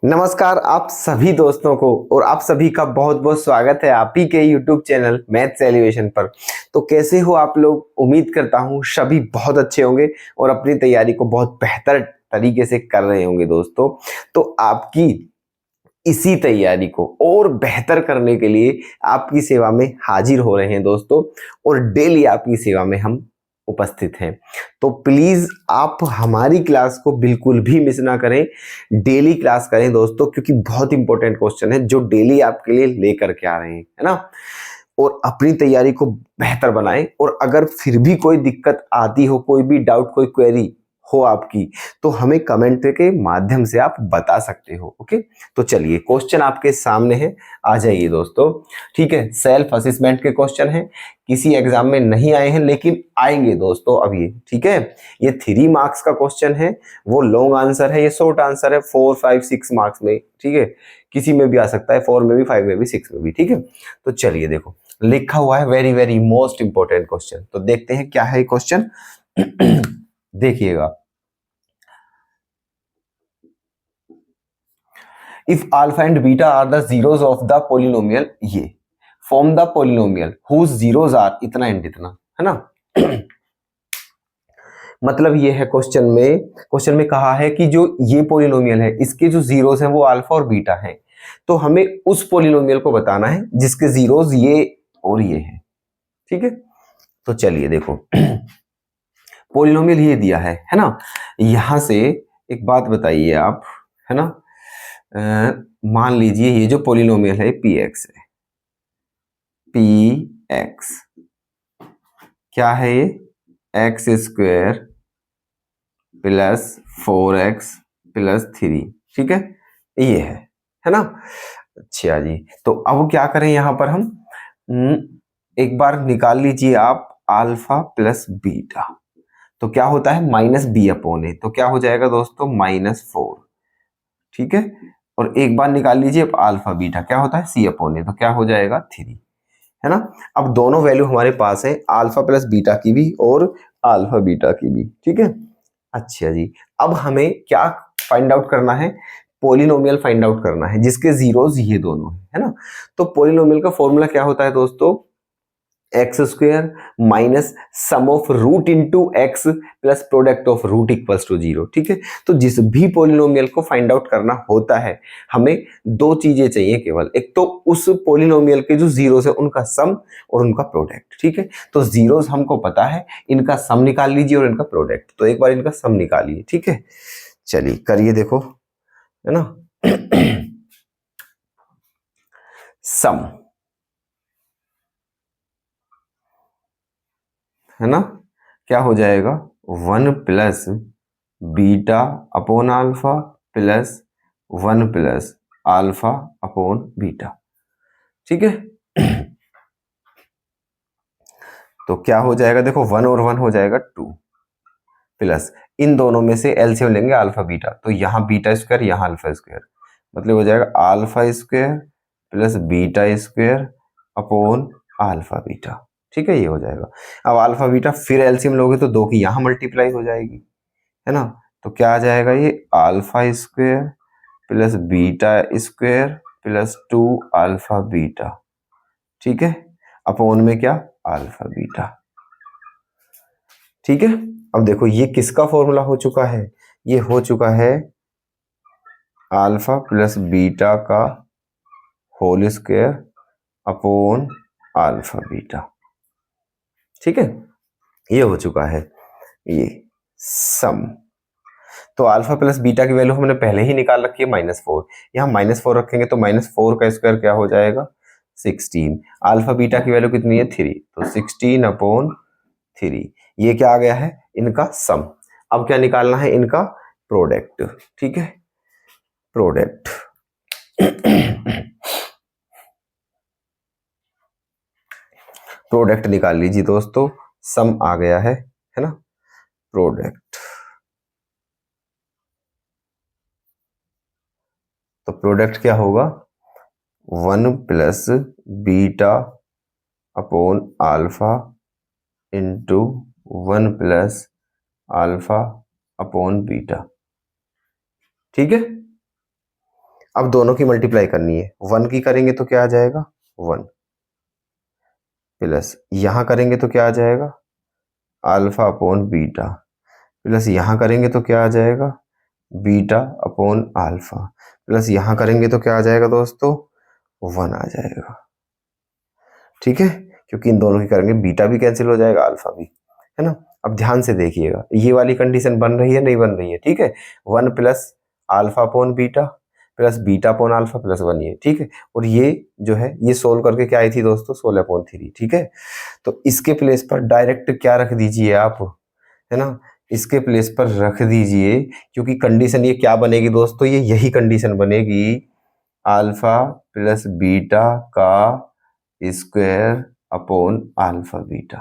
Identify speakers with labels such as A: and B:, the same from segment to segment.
A: नमस्कार आप सभी दोस्तों को और आप सभी का बहुत बहुत स्वागत है आप ही के YouTube चैनल मैथ्स एलिवेशन पर। तो कैसे हो आप लोग? उम्मीद करता हूँ सभी बहुत अच्छे होंगे और अपनी तैयारी को बहुत बेहतर तरीके से कर रहे होंगे दोस्तों। तो आपकी इसी तैयारी को और बेहतर करने के लिए आपकी सेवा में हाजिर हो रहे हैं दोस्तों, और डेली आपकी सेवा में हम उपस्थित हैं। तो प्लीज आप हमारी क्लास को बिल्कुल भी मिस ना करें, डेली क्लास करें दोस्तों, क्योंकि बहुत इंपॉर्टेंट क्वेश्चन है जो डेली आपके लिए लेकर के आ रहे हैं, है ना। और अपनी तैयारी को बेहतर बनाएं, और अगर फिर भी कोई दिक्कत आती हो, कोई भी डाउट, कोई क्वेरी हो आपकी, तो हमें कमेंट के माध्यम से आप बता सकते हो। ओके, तो चलिए क्वेश्चन आपके सामने है, आ जाइए दोस्तों। ठीक है, सेल्फ असेसमेंट के क्वेश्चन है, किसी एग्जाम में नहीं आए हैं लेकिन आएंगे दोस्तों अब ये। ठीक है, ये 3 मार्क्स का क्वेश्चन है, वो लॉन्ग आंसर है, ये शॉर्ट आंसर है 4, 5, 6 मार्क्स में। ठीक है, किसी में भी आ सकता है, 4 में भी, 5 में भी, 6 में भी। ठीक है, तो चलिए देखो लिखा हुआ है very very most important question. तो देखते हैं क्या है क्वेश्चन। देखिएगा, if alpha and beta are the zeros of the polynomial ये form the polynomial whose zeros are इतना एंड इतना, है ना। मतलब ये है क्वेश्चन में कहा है कि जो ये पोलिनोमियल है इसके जो जीरोस हैं वो अल्फा और बीटा हैं। तो हमें उस पोलिनोमियल को बताना है जिसके जीरोस ये और ये है। ठीक है, तो चलिए देखो पोलिनोमियल ये दिया है ना। यहां से एक बात बताइए आप, है ना। मान लीजिए ये जो पोलिनोमियल है पी एक्स है, पी एक्स क्या है ये, x square plus 4x plus 3। ठीक है, ये है ना। अच्छा जी, तो अब क्या करें यहां पर हम, एक बार निकाल लीजिए आप अल्फा प्लस बीटा। तो क्या होता है माइनस बी अपॉन ए, तो क्या हो जाएगा दोस्तों -4। ठीक है, और एक बार निकाल लीजिए अब अल्फा बीटा, क्या होता है सी अपॉन ए, तो क्या हो जाएगा 3, है ना। अब दोनों वैल्यू हमारे पास है, अल्फा प्लस बीटा की भी और अल्फा बीटा की भी। ठीक है, अच्छा जी, अब हमें क्या फाइंड आउट करना है, पोलिनोमियल फाइंड आउट करना है जिसके जीरोस ये दोनों है ना। तो पोलिनोमियल का फॉर्मूला क्या होता है दोस्तों, X square minus sum of root into X plus product of root equals to 0। ठीक है, तो जिस भी पोलिनोमियल को फाइंड आउट करना होता है हमें दो चीजें चाहिए केवल, एक तो उस पोलिनोमियल के जो जीरोस है उनका सम और उनका प्रोडक्ट। ठीक है, तो जीरोस हमको पता है, इनका सम निकाल लीजिए और इनका प्रोडक्ट, तो एक बार इनका सम निकालिए। ठीक है, चलिए करिए देखो, है ना। सम, है ना, क्या हो जाएगा 1 plus beta upon alpha plus 1 plus alpha upon beta. ठीक है, तो क्या हो जाएगा देखो 1 और 1 हो जाएगा 2 प्लस इन दोनों में से एलसीएम लेंगे अल्फा बीटा, तो यहाँ बीटा स्क्वायर यहाँ अल्फा स्क्वायर, मतलब हो जाएगा alpha square plus beta square upon alpha beta. ठीक है, ये हो जाएगा। अब अल्फा बीटा फिर एलसीएम लोगे तो 2 की यहाँ मल्टीप्लाई हो जाएगी, है ना। तो क्या आ जाएगा ये alpha square plus beta square plus 2 alpha beta. ठीक है, अपॉन में क्या अल्फा बीटा। ठीक है, अब देखो ये किसका फॉर्मूला हो चुका है, ये हो चुका है अल्फा प्लस बीटा का whole square upon alpha beta. ठीक है, ये हो चुका है ये सम। तो अल्फा प्लस बीटा की वैल्यू हमने पहले ही निकाल रखी है -4, यहाँ -4 रखेंगे तो -4 का स्क्वायर क्या हो जाएगा 16। अल्फा बीटा की वैल्यू कितनी है 3, तो 16 अपॉन 3, ये क्या आ गया है इनका सम। अब क्या निकालना है इनका प्रोडक्ट। ठीक है, प्रोडक्ट प्रोडक्ट निकाल लीजिए दोस्तों, सम आ गया है ना। प्रोडक्ट, तो प्रोडक्ट क्या होगा 1 plus beta upon alpha into 1 plus alpha upon beta. ठीक है, अब दोनों की मल्टीप्लाई करनी है, 1 की करेंगे तो क्या आ जाएगा 1 प्लस यहां करेंगे तो क्या आ जाएगा अल्फा अपॉन बीटा प्लस यहां करेंगे तो क्या आ जाएगा बीटा अपॉन अल्फा प्लस यहां करेंगे तो क्या आ जाएगा दोस्तों 1 आ जाएगा। ठीक है, क्योंकि इन दोनों की करेंगे बीटा भी कैंसिल हो जाएगा अल्फा भी, है ना। अब ध्यान से देखिएगा ये वाली कंडीशन बन रही है नहीं बन रही है, ठीक है। 1 plus alpha upon beta plus beta upon alpha plus 1 ये, ठीक है। और ये जो है ये सोल्व करके क्या आई थी दोस्तों 16/3, ठीक है। तो इसके प्लेस पर डायरेक्ट क्या रख दीजिए आप, है ना, इसके प्लेस पर रख दीजिए, क्योंकि कंडीशन ये क्या बनेगी दोस्तों, ये यही कंडीशन बनेगी अल्फा प्लस बीटा का स्क्वायर अपॉन अल्फा बीटा।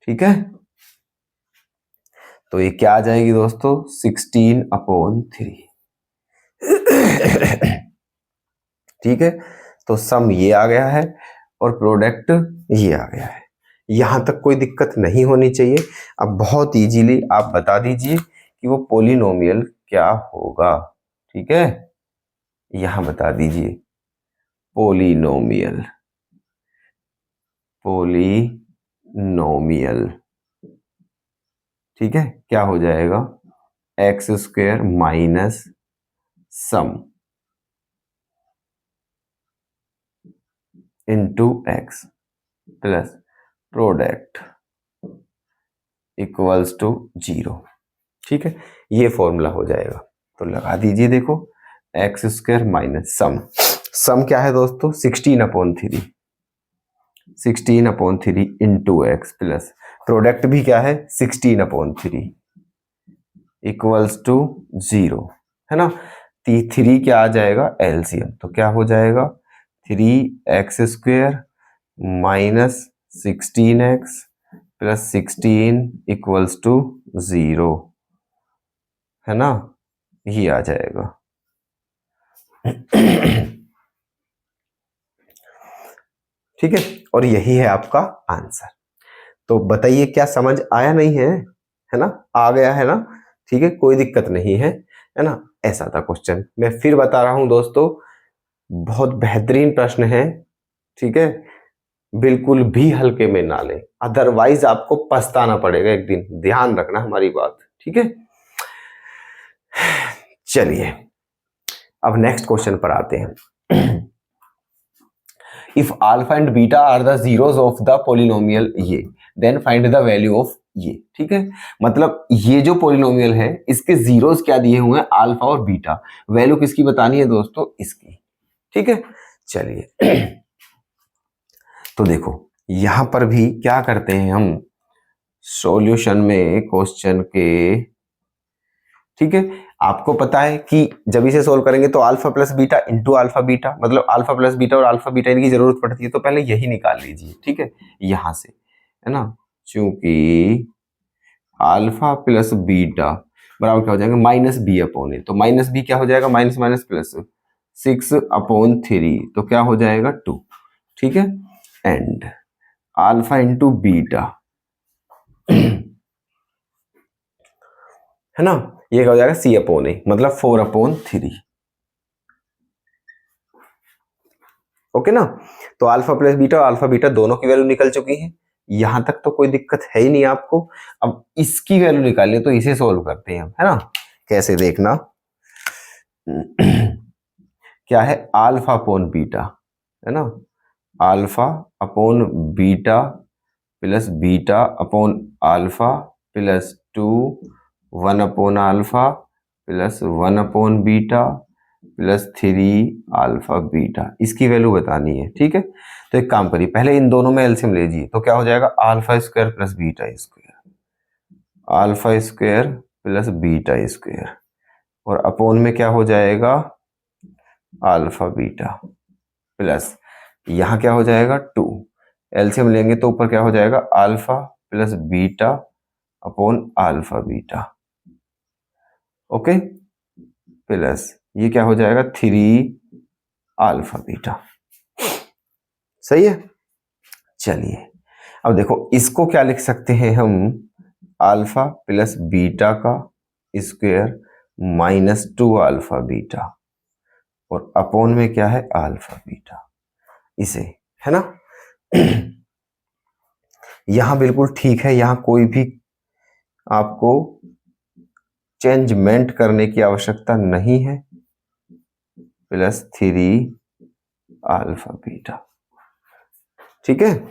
A: ठीक है, तो ये क्या आ जाएगी दोस्तों 16/3। ठीक है, तो सम ये आ गया है और प्रोडक्ट ये आ गया है। यहां तक कोई दिक्कत नहीं होनी चाहिए। अब बहुत इजीली आप बता दीजिए कि वो पोलिनोमियल क्या होगा। ठीक है, यहां बता दीजिए पोलिनोमियल, पोलिनोमियल। ठीक है, क्या हो जाएगा X square minus sum into X plus product equals to 0। ठीक है, ये फॉर्मूला हो जाएगा। तो लगा दीजिए, देखो एक्स स्क्वायर माइनस सम क्या है दोस्तों 16/3, 16/3 इंटू एक्स प्लस प्रोडक्ट भी क्या है 16/3 इक्वल्स टू 0, है ना। 3 क्या आ जाएगा एलसीएम, तो क्या हो जाएगा 3x square minus 16x plus 16 equals to 0, है ना, ये आ जाएगा। ठीक है, और यही है आपका आंसर। तो बताइए क्या समझ आया नहीं है ना, आ गया है ना। ठीक है, कोई दिक्कत नहीं है ना। ऐसा था क्वेश्चन, मैं फिर बता रहा हूं दोस्तों, बहुत बेहतरीन प्रश्न है। ठीक है, बिल्कुल भी हल्के में ना लें, अदरवाइज आपको पछताना पड़ेगा एक दिन, ध्यान रखना हमारी बात। ठीक है, चलिए अब नेक्स्ट क्वेश्चन पर आते हैं। If alpha and beta are the zeros of the polynomial ये, then find the value of ये। ठीक है, मतलब ये जो पोलिनोमियल है इसके जीरोस क्या दिए हुए हैं अल्फा और बीटा, वैल्यू किसकी बतानी है दोस्तों इसकी। ठीक है, चलिए तो देखो यहां पर भी क्या करते हैं हम सॉल्यूशन में क्वेश्चन के। ठीक है, आपको पता है कि जब इसे सोल्व करेंगे तो alpha plus beta into alpha beta, मतलब अल्फा प्लस बीटा और अल्फा बीटा इनकी जरूरत पड़ती है, तो पहले यही निकाल लीजिए। ठीक है, यहां से, है ना, चूंकि अल्फा प्लस बीटा बराबर क्या हो जाएगा माइनस बी अपॉन ए, तो माइनस बी क्या हो जाएगा माइनस माइनस प्लस 6/3, तो क्या हो जाएगा 2। ठीक है, एंड अल्फा इंटू बीटा, है ना, ये क्या हो जाएगा C/A, मतलब 4/3। ओके ना, तो अल्फा प्लस बीटा और अल्फा बीटा दोनों की वैल्यू निकल चुकी है, यहां तक तो कोई दिक्कत है ही नहीं आपको। अब इसकी वैल्यू निकालनी है तो इसे सोल्व करते हैं हम, है ना। कैसे देखना, क्या है अल्फा अपॉन बीटा, है ना, alpha upon beta plus beta upon alpha plus 2 1 upon alpha plus 1 upon beta plus 3 alpha beta, इसकी वैल्यू बतानी है। ठीक है, तो एक काम करिए पहले इन दोनों में एलसीएम लीजिए, तो क्या हो जाएगा alpha square plus beta square, alpha square plus beta square, और अपोन में क्या हो जाएगा अल्फा बीटा प्लस यहां क्या हो जाएगा 2, एलसीएम लेंगे तो ऊपर क्या हो जाएगा alpha plus beta upon alpha beta, okay, plus ये क्या हो जाएगा 3 अल्फा बीटा। सही है, चलिए अब देखो इसको क्या लिख सकते हैं हम, अल्फा प्लस बीटा का स्क्वायर माइनस 2 अल्फा बीटा और अपोन में क्या है, अल्फा बीटा, इसे, है ना। यहां बिल्कुल ठीक है, यहां कोई भी आपको चेंजमेंट करने की आवश्यकता नहीं है, +3 अल्फा बीटा, ठीक है।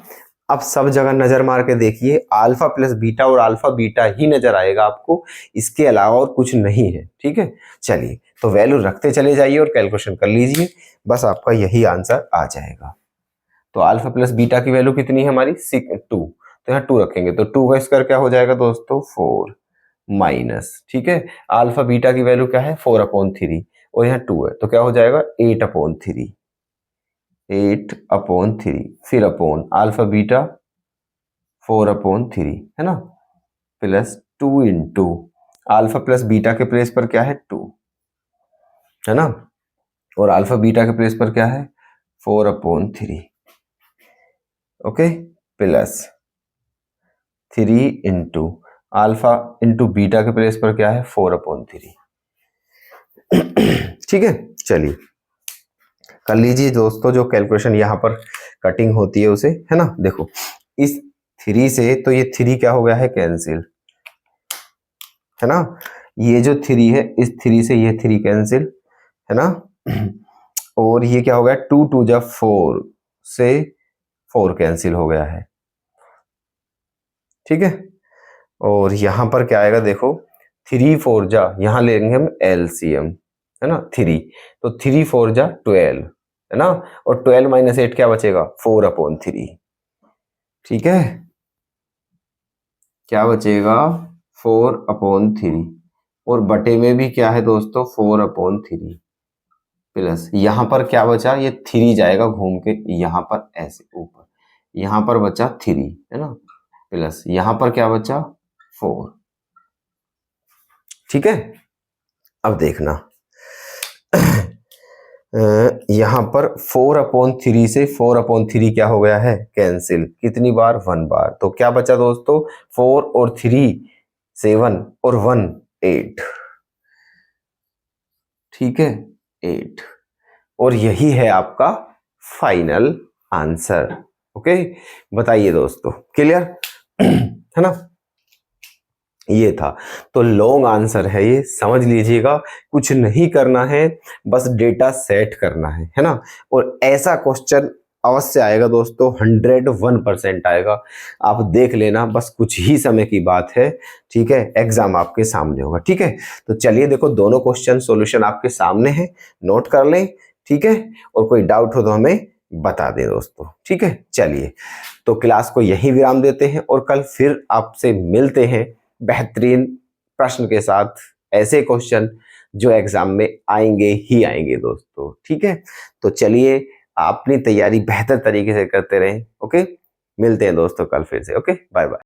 A: अब सब जगह नजर मार के देखिए, अल्फा प्लस बीटा और अल्फा बीटा ही नजर आएगा आपको, इसके अलावा और कुछ नहीं है, ठीक है। चलिए, तो वैल्यू रखते चले जाइए और कैलकुलेशन कर लीजिए, बस आपका यही आंसर आ जाएगा। तो अल्फा प्लस बीटा की वैल्यू कितनी है हमारी, 2, तो यहाँ 2 रखेंगे तो 2 का स्क्वायर क्या हो जाएगा दोस्तों, 4 माइनस, ठीक है। अल्फा बीटा की वैल्यू क्या है, 4/3 और यहाँ 2 है तो क्या हो जाएगा, 8/3, 8/3, फिर अपॉन अल्फा बीटा 4/3, है ना, +2 इंटू अल्फा प्लस बीटा के प्लेस पर क्या है, 2, है ना, और अल्फा बीटा के प्लेस पर क्या है, 4/3, okay, +3 into alpha into beta के प्लेस पर क्या है, 4/3, ठीक है। चलिए कर लीजिए दोस्तों, जो कैलकुलेशन यहाँ पर कटिंग होती है उसे, है ना। देखो इस 3 से तो ये 3 क्या हो गया है, कैंसिल, है ना। ये जो 3 है, इस 3 से ये 3 कैंसिल, है ना। और ये क्या हो गया, 2 2 जा 4 से 4 कैंसिल हो गया है, ठीक है। और यहां पर क्या आएगा, देखो 3 4 जा, यहां लेंगे हम एलसीएम, है ना, 3, तो 3 4 जा 12, है ना, और 12 माइनस 8 क्या बचेगा, 4/3, ठीक है, क्या बचेगा, 4/3, और बटे में भी क्या है दोस्तों, 4/3, प्लस यहां पर क्या बचा, ये 3 जाएगा घूम के यहां पर ऐसे ऊपर, यहां पर बचा 3, है ना, प्लस यहां पर क्या बचा, 4, ठीक है। अब देखना यहां पर 4/3 से 4/3 क्या हो गया है, कैंसिल, कितनी बार, 1 बार, तो क्या बचा दोस्तों, 4 और 3 7 और 1 8, ठीक है, 8, और यही है आपका फाइनल आंसर, ओके। बताइए दोस्तों, क्लियर है ना, ये था। तो लॉन्ग आंसर है ये, समझ लीजिएगा, कुछ नहीं करना है, बस डेटा सेट करना है ना। और ऐसा क्वेश्चन अवश्य आएगा दोस्तों, 101% आएगा, आप देख लेना, बस कुछ ही समय की बात है, ठीक है, एग्जाम आपके सामने होगा, ठीक है। तो चलिए देखो, दोनों क्वेश्चन सॉल्यूशन आपके सामने है, नोट कर लें, ठीक है, और कोई डाउट हो तो हमें बता दें दोस्तों, ठीक है। चलिए, तो क्लास को यही विराम देते हैं और कल फिर आपसे मिलते हैं बेहतरीन प्रश्न के साथ, ऐसे क्वेश्चन जो एग्जाम में आएंगे ही आएंगे दोस्तों, ठीक है। तो चलिए, अपनी तैयारी बेहतर तरीके से करते रहें, ओके। मिलते हैं दोस्तों कल फिर से, ओके, बाय बाय।